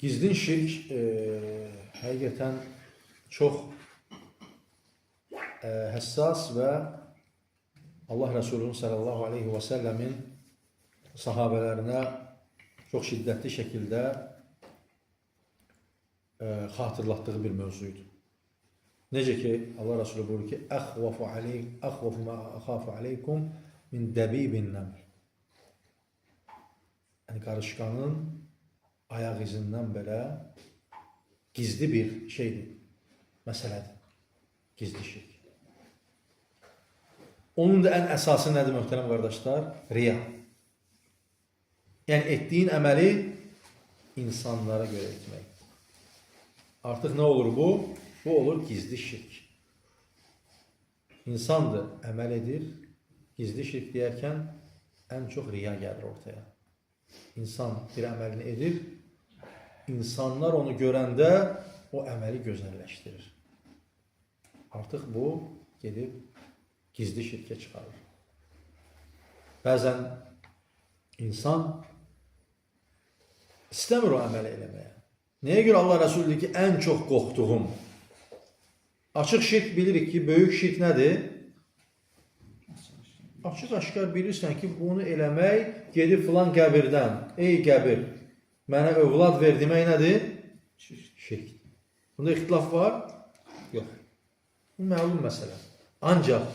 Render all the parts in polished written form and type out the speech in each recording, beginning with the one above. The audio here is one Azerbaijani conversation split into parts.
Gizlin şirk həqiqətən çox həssas və Allah Resulü'nün sallallahu aleyhi və səlləmin sahabələrinə çox şiddətli şəkildə xatırlatdığı bir mövzuydu. Necə ki Allah Resulü buyurur ki, "Əxvafu ma axafu aleykum min dəbibin nəmr." Yəni qarışqanın ayaq izindən belə gizli bir şeydir, məsələdir, gizli şirk. Onun da ən əsası nədir möhtərəm qardaşlar? Riya. Yəni etdiyin əməli insanlara görə etmək. Artıq nə olur bu? Bu olur gizli şirk. İnsandır, əməl edir. Gizli şirk deyərkən ən çox riya gəlir ortaya. İnsan bir əməlini edir. İnsanlar onu görəndə o əməli gözəlləşdirir. Artıq bu gedib gizli şirkə çıxarır. Bəzən insan istəmir o əməli eləməyə. Nəyə görə Allah Resulü deyir ki, ən çox qorxduğum? Açıq şirk bilirik ki, böyük şirk nədir? Açıq-aşkar bilirsən ki, bunu eləmək gedib filan qəbirdən. Ey qəbir, mənə övlad ver demək nədir? Şirk. Bunda ixtilaf var? Yox. Bu məlum məsələ. Ancaq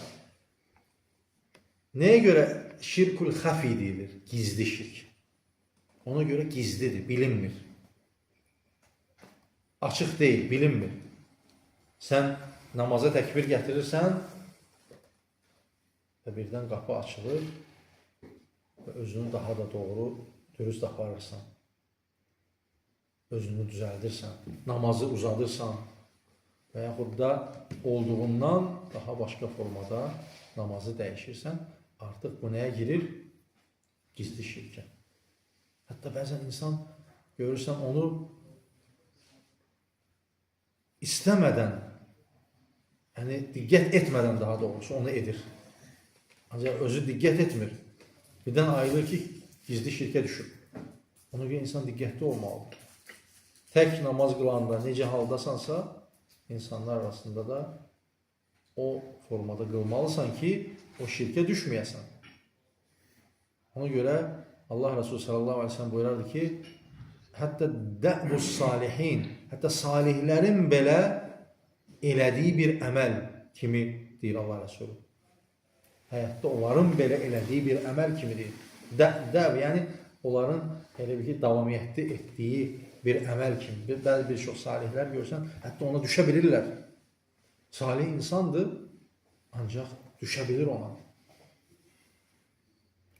nəyə görə şirkul xəfi deyilir? Gizli şirk. Ona görə gizlidir, bilinmir. Açıq deyil, bilinmir. Sən namaza təkbir gətirirsən və birdən qapı açılır və özünü daha da doğru, dürüst aparırsan. Özünü düzəldirsən, namazı uzadırsan və yaxud da olduğundan daha başqa formada namazı dəyişirsən, artıq bu nəyə girir? Gizli şirkə. Hətta bəzən insan görürsən onu istəmədən, yəni diqqət etmədən daha doğrusu onu edir. Ancaq özü diqqət etmir. Birdən ayılır ki, gizli şirkə düşür. Ona görə insan diqqətli olmalıdır. Tək namaz qılanda necə haldasansa, insanlar arasında da o formada qılmalısan ki, o şirkə düşməyəsən. Ona görə Allah Resulü sallallahu aleyhi ve sellem buyurardı ki, hətta də'bus salihin, hətta salihlərin belə elədiyi bir əməl kimi deyir Allah Resulü. Həyatda onların belə elədiyi bir əməl kimi deyir. Dəv, yəni onların elə bir ki, davamiyyətli etdiyi bir əməl kimi. Bəzi bir çox salihlər görsən, hətta ona düşə bilirlər. Salih insandır, ancaq düşə bilir ona.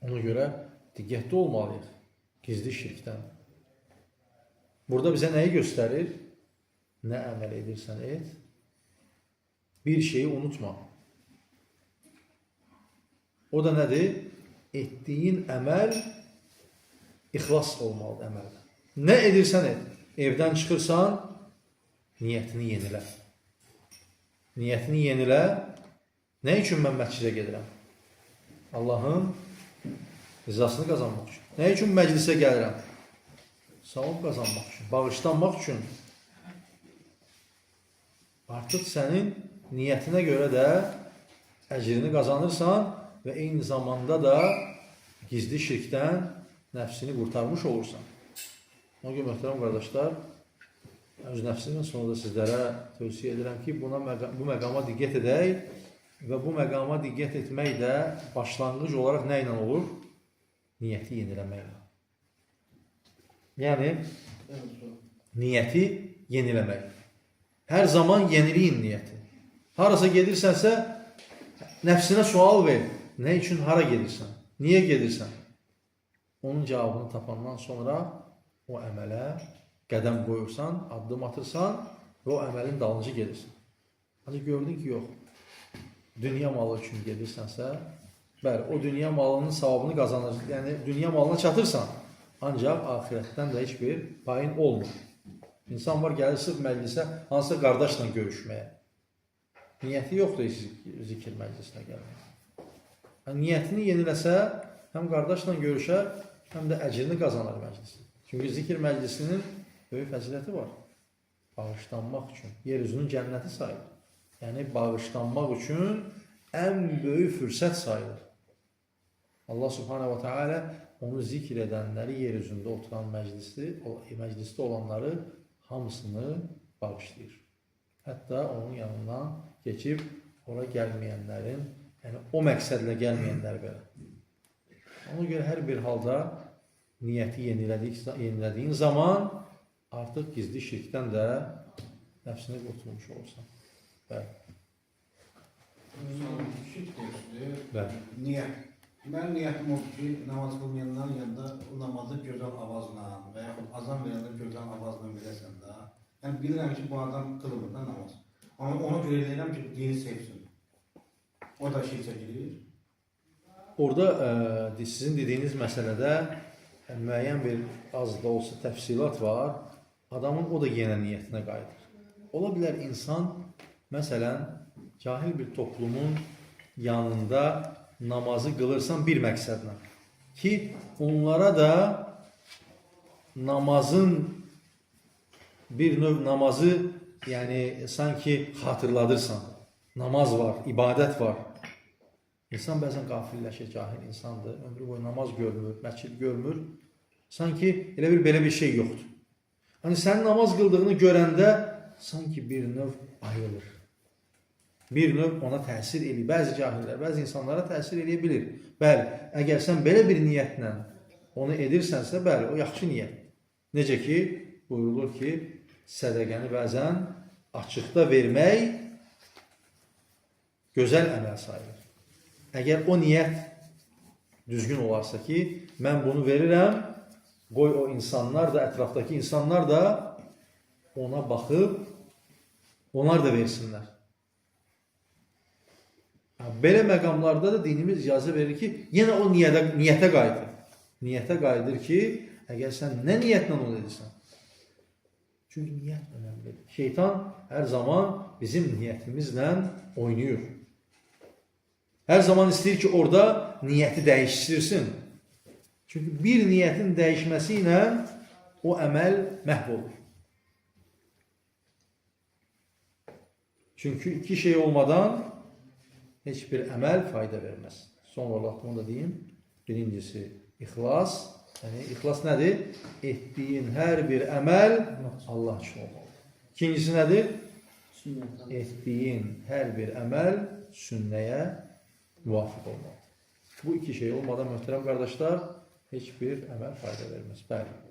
Ona görə diqqətli olmalıyıq gizli şirkdən. Burada bizə nəyi göstərir? Nə əməl edirsən et, bir şeyi unutma. O da nədir? Etdiyin əməl ixlas olmalıdır əməldə. Nə edirsən et. Evdən çıxırsan, niyyətini yenilə. Niyyətini yenilə. Nə üçün mən məscidə gedirəm? Allahın rızasını qazanmaq üçün. Nə üçün məclisə gəlirəm? Savab qazanmaq üçün, bağışlanmaq üçün. Artıq sənin niyyətinə görə də əcrini qazanırsan və eyni zamanda da gizli şirkdən nəfsini qurtarmış olursan. Ona görə möhtərəm qardaşlar, öz nəfsimin sonunda sizlərə tövsiyə edirəm ki, bu məqama diqqət edək və bu məqama diqqət etmək də başlanğıc olaraq nə ilə olur? Niyyəti yeniləməklə. Yəni, niyyəti yeniləmək. Hər zaman yeniləyin niyyəti. Harasa gedirsənsə, nəfsinə sual ver. Nə üçün hara gedirsən? Niyə gedirsən? Onun cavabını tapandan sonra o əmələ qədəm qoyursan, addım atırsan və o əməlin dalınca gedirsən. Ancaq gördün ki, yox. Dünya malı üçün gedirsənsə, bəli, o dünya malının savabını qazanırsın. Yəni, dünya malına çatırsan, ancaq ahirətdən də heç bir payın olmur. İnsan var, gəlir sırf məclisə, hansısa qardaşla görüşməyə. Niyyəti yoxdur zikir məclisinə gəlmək. Niyyətini yeniləsə, həm qardaşla görüşər, həm də əcrini qazanır məclisin. Çünki zikir məclisinin böyük fəziləti var. Bağışlanmaq üçün. Yeryüzünün cənnəti sayılır. Yəni, bağışlanmaq üçün ən böyük fürsət sayılır. Allah subhanahu wa ta'ala onu zikr edənləri, yeryüzündə oturan məclisdə olanları hamısını bağışlayır. Hətta onun yanından keçib ora gəlməyənlərin, yəni o məqsədlə gəlməyənlər belə. Ona görə hər bir halda niyyəti yenilədiyin zaman artıq gizli şirkdən də nəfsini qurtulmuş olursan. Bəli. Şirk deyirsiniz. Bəli. Niyyət. Mənim niyyətim oldu ki, namaz qılmayanların yanında o namazı gözəl avazla və yaxud azan verəndə gözəl avazla verəsən də. Yəni bilirəm ki, bu adam qılmır da namaz. Ona görə deyirəm ki, dini sevsin. O da şirkə girir. Orada sizin dediyiniz məsələdə müəyyən bir az da olsa təfsilat var. Adamın o da yenə niyyətinə qayıdır. Ola bilər insan, məsələn, cahil bir toplumun yanında namazı qılırsan bir məqsədlə. Ki, onlara da namazın bir növ namazı, yəni sanki xatırladırsan. Namaz var, ibadət var. İnsan bəzən qafilləşir, cahil insandır. Ömrü boyu namaz görmür, məscid görmür. Sanki elə belə bir şey yoxdur. Hani sənin namaz qıldığını görəndə sanki bir növ ayılır. Bir növ ona təsir edir. Bəzi cahillər, bəzi insanlara təsir edə bilir. Bəli, əgər sən belə bir niyyətlə onu edirsənsə, bəli, o yaxşı niyyət. Necə ki, buyurulur ki, sədəqəni bəzən açıqda vermək gözəl əməl sayılır. Əgər o niyyət düzgün olarsa ki, mən bunu verirəm, qoy o insanlar da, ətrafdakı insanlar da ona baxıb, onlar da versinlər. Belə məqamlarda da dinimiz icazə verir ki, yenə o niyyətə qayıdır. Niyyətə qayıdır ki, əgər sən nə niyyətlə onu edirsən? Çünki niyyət önəmlidir. Şeytan hər zaman bizim niyyətimizlə oynayır. Hər zaman istəyir ki, orada niyyəti dəyişdirsin. Çünki bir niyyətin dəyişməsi ilə o əməl məhv olur. Çünki iki şey olmadan heç bir əməl fayda verməz. Son olaraq bunu da deyim. Birincisi, ixlas. Yəni, ixlas nədir? Etdiyin hər bir əməl Allah üçün olmalıdır. İkincisi nədir? Etdiyin hər bir əməl sünnəyə müvafiq olmalıdır. Bu iki şey olmadan, möhtərəm qardaşlar, heç bir əməl fayda verməz. Bəli.